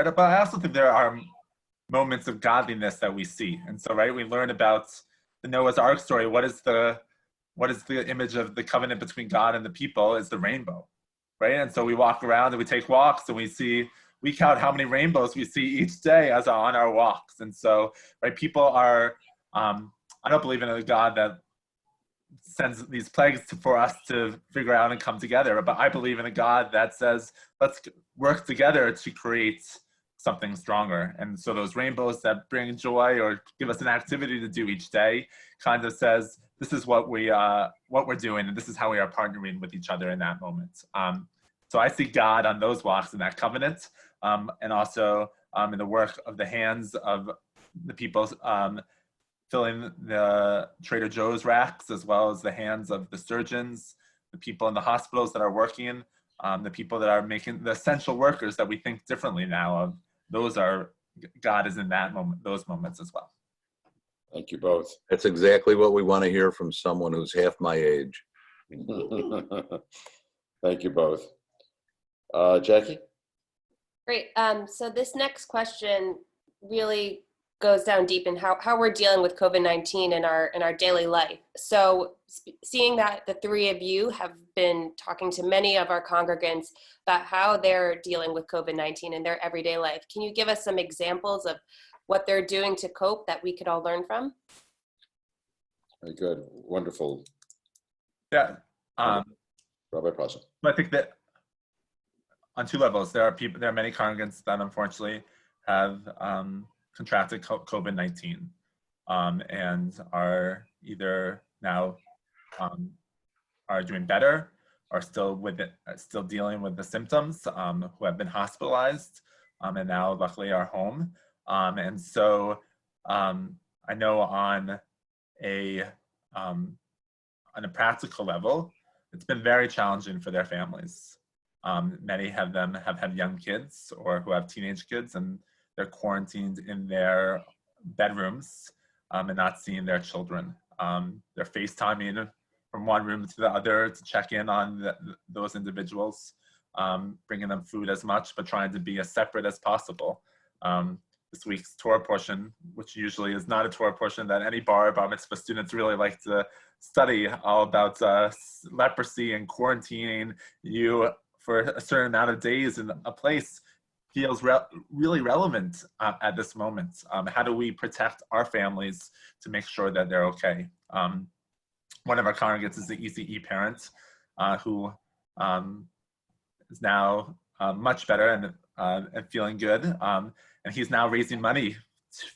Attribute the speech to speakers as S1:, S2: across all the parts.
S1: But I also think there are moments of godliness that we see. And so, right, we learn about the Noah's Ark story. What is the image of the covenant between God and the people? Is the rainbow, right? And so we walk around and we take walks and we count how many rainbows we see each day as on our walks. And so, right, people are, I don't believe in a God that sends these plagues for us to figure out and come together, but I believe in a God that says, let's work together to create something stronger. And so those rainbows that bring joy or give us an activity to do each day kind of says, this is what we're doing, and this is how we are partnering with each other in that moment. So I see God on those walks in that covenant, and also in the work of the hands of the people filling the Trader Joe's racks, as well as the hands of the surgeons, the people in the hospitals that are working, the people that are making the essential workers that we think differently now of. God is in that moment, those moments as well.
S2: Thank you both.
S3: That's exactly what we want to hear from someone who's half my age.
S2: Thank you both. Jackie?
S4: Great. So this next question really goes down deep in how we're dealing with COVID-19 in our daily life. So seeing that the three of you have been talking to many of our congregants about how they're dealing with COVID-19 in their everyday life, can you give us some examples of what they're doing to cope that we could all learn from?
S2: Very good. Wonderful.
S1: Yeah.
S2: Rabbi Pasha.
S1: I think that on two levels, there are many congregants that unfortunately have contracted COVID-19 and are either now are doing better or still dealing with the symptoms, who have been hospitalized and now luckily are home. And so I know on a practical level, it's been very challenging for their families. Many of them have had young kids or who have teenage kids, and they're quarantined in their bedrooms and not seeing their children. They're FaceTiming from one room to the other to check in on those individuals, bringing them food as much, but trying to be as separate as possible. This week's Torah portion, which usually is not a Torah portion that any bar mitzvah students really like to study, all about leprosy and quarantining you for a certain amount of days in a place, feels really relevant at this moment. How do we protect our families to make sure that they're okay? One of our congregants is the ECE parent who is now much better and feeling good. And he's now raising money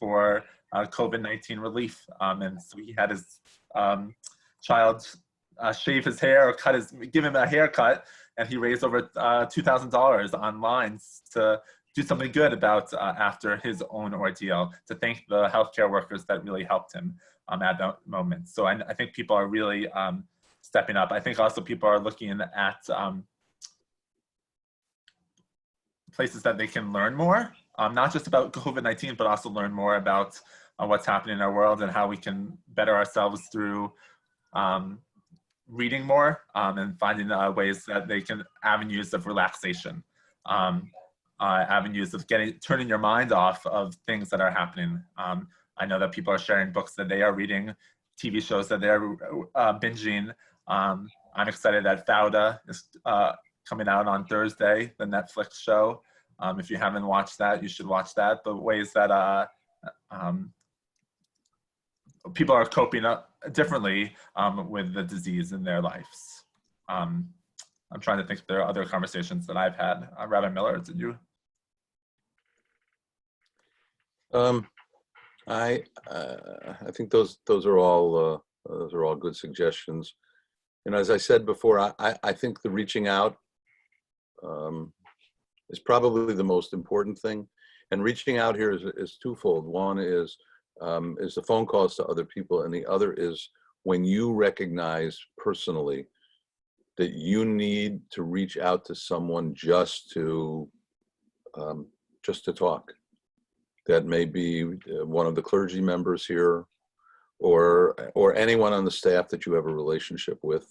S1: for COVID-19 relief. And so he had his child shave his hair or give him a haircut, and he raised over $2,000 online to do something good about after his own ordeal, to thank the healthcare workers that really helped him at that moment. So I think people are really stepping up. I think also people are looking at places that they can learn more, not just about COVID-19, but also learn more about what's happening in our world and how we can better ourselves through reading more and finding ways that they can, avenues of relaxation, avenues of turning your mind off of things that are happening. I know that people are sharing books that they are reading, TV shows that they're binging. I'm excited that Fauda is coming out on Thursday, the Netflix show. If you haven't watched that, you should watch that. But ways that people are coping up differently with the disease in their lives. I'm trying to think if there are other conversations that I've had. Rabbi Miller, did you?
S3: I think those are all good suggestions. And as I said before, I think the reaching out is probably the most important thing. And reaching out here is twofold. One is the phone calls to other people, and the other is when you recognize personally that you need to reach out to someone just to talk. That may be one of the clergy members here, or anyone on the staff that you have a relationship with.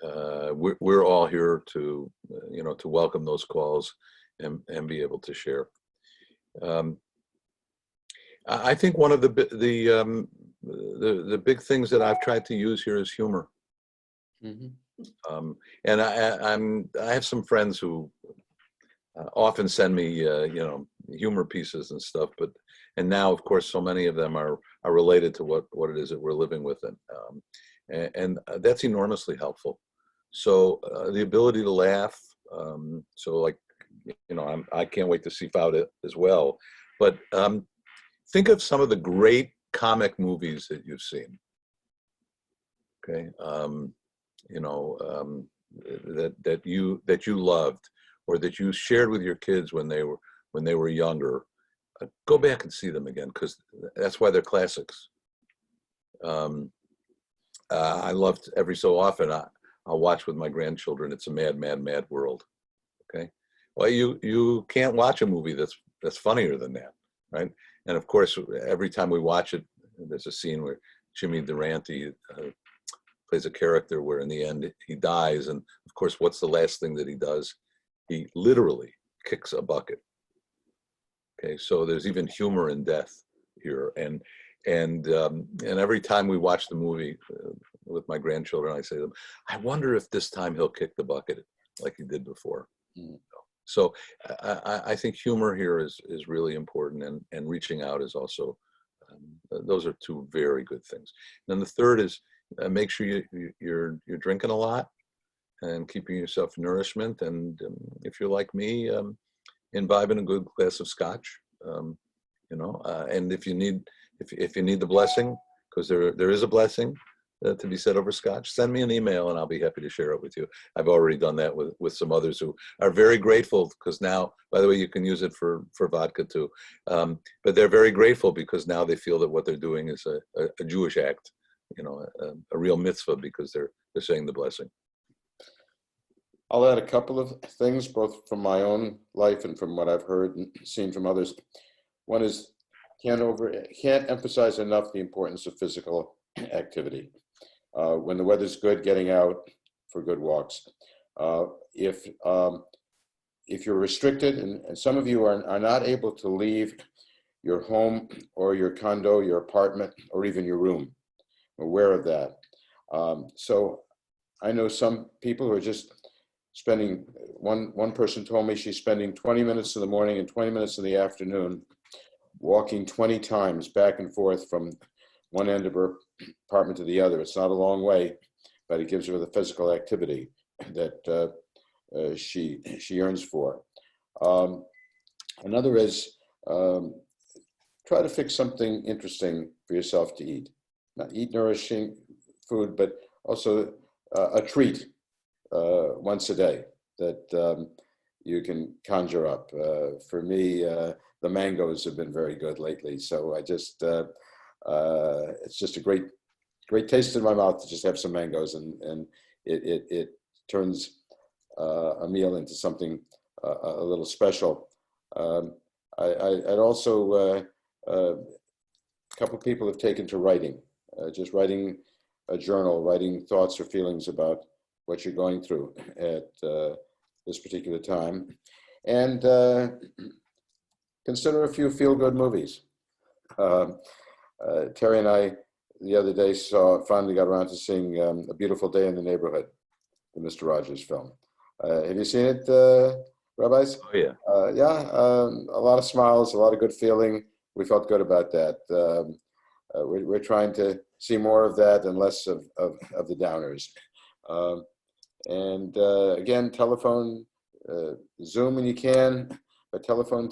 S3: We're all here to welcome those calls and be able to share. I think one of the big things that I've tried to use here is humor.
S2: Mm-hmm.
S3: And I have some friends who often send me humor pieces and stuff, and now of course so many of them are related to what it is that we're living with, and that's enormously helpful. So the ability to laugh, so like, I can't wait to see Fauda as well, but think of some of the great comic movies that you've seen. Okay, that you loved, or that you shared with your kids when they were younger. Go back and see them again, because that's why they're classics. I loved, every so often I'll watch with my grandchildren, It's a Mad, Mad, Mad World. Okay, well, you can't watch a movie that's funnier than that, right? And of course, every time we watch it, there's a scene where Jimmy Durante plays a character where in the end he dies, and of course, what's the last thing that he does? He literally kicks a bucket. Okay, so there's even humor in death here, and every time we watch the movie with my grandchildren, I say to them, I wonder if this time he'll kick the bucket like he did before. Mm. So I think humor here is really important, and reaching out is also, those are two very good things. And then the third is make sure you're drinking a lot and keeping yourself nourishment. And if you're like me, imbibing a good glass of scotch, and if you need the blessing, because there is a blessing to be said over scotch, send me an email and I'll be happy to share it with you. I've already done that with some others who are very grateful, because now, by the way, you can use it for vodka too. But they're very grateful because now they feel that what they're doing is a Jewish act, a real mitzvah, because they're saying the blessing.
S2: I'll add a couple of things, both from my own life and from what I've heard and seen from others. One is, can't emphasize enough the importance of physical activity. When the weather's good, getting out for good walks. If you're restricted, and some of you are not able to leave your home or your condo, your apartment, or even your room, I'm aware of that. So I know some people who are just spending, one person told me she's spending 20 minutes in the morning and 20 minutes in the afternoon walking 20 times back and forth from one end of her apartment to the other. It's not a long way, but it gives her the physical activity that she yearns for. Another is try to fix something interesting for yourself to eat. Not eat nourishing food, but also a treat once a day that you can conjure up. For me, the mangoes have been very good lately, so I just it's just a great taste in my mouth to just have some mangoes, and it turns a meal into something a little special. I'd also a couple of people have taken to writing, just writing a journal, writing thoughts or feelings about what you're going through at this particular time, and consider a few feel-good movies. Terry and I, the other day, finally got around to seeing A Beautiful Day in the Neighborhood, the Mr. Rogers film. Have you seen it, Rabbis?
S3: Oh, yeah.
S2: A lot of smiles, a lot of good feeling. We felt good about that. We're trying to see more of that and less of the downers. And again, telephone, Zoom when you can, but telephone.